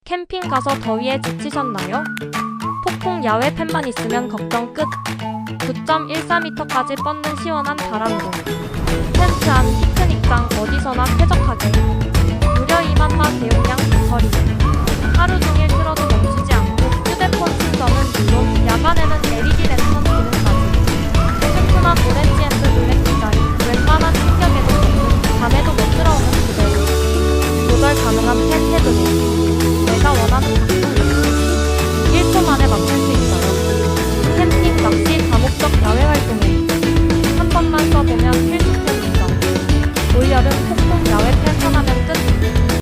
캠핑 가서 더위에 지치셨나요? 폭풍 야외 팬만 있으면 걱정 끝. 9.14m까지 뻗는 시원한 바람도. 텐트 안 피크닉장 어디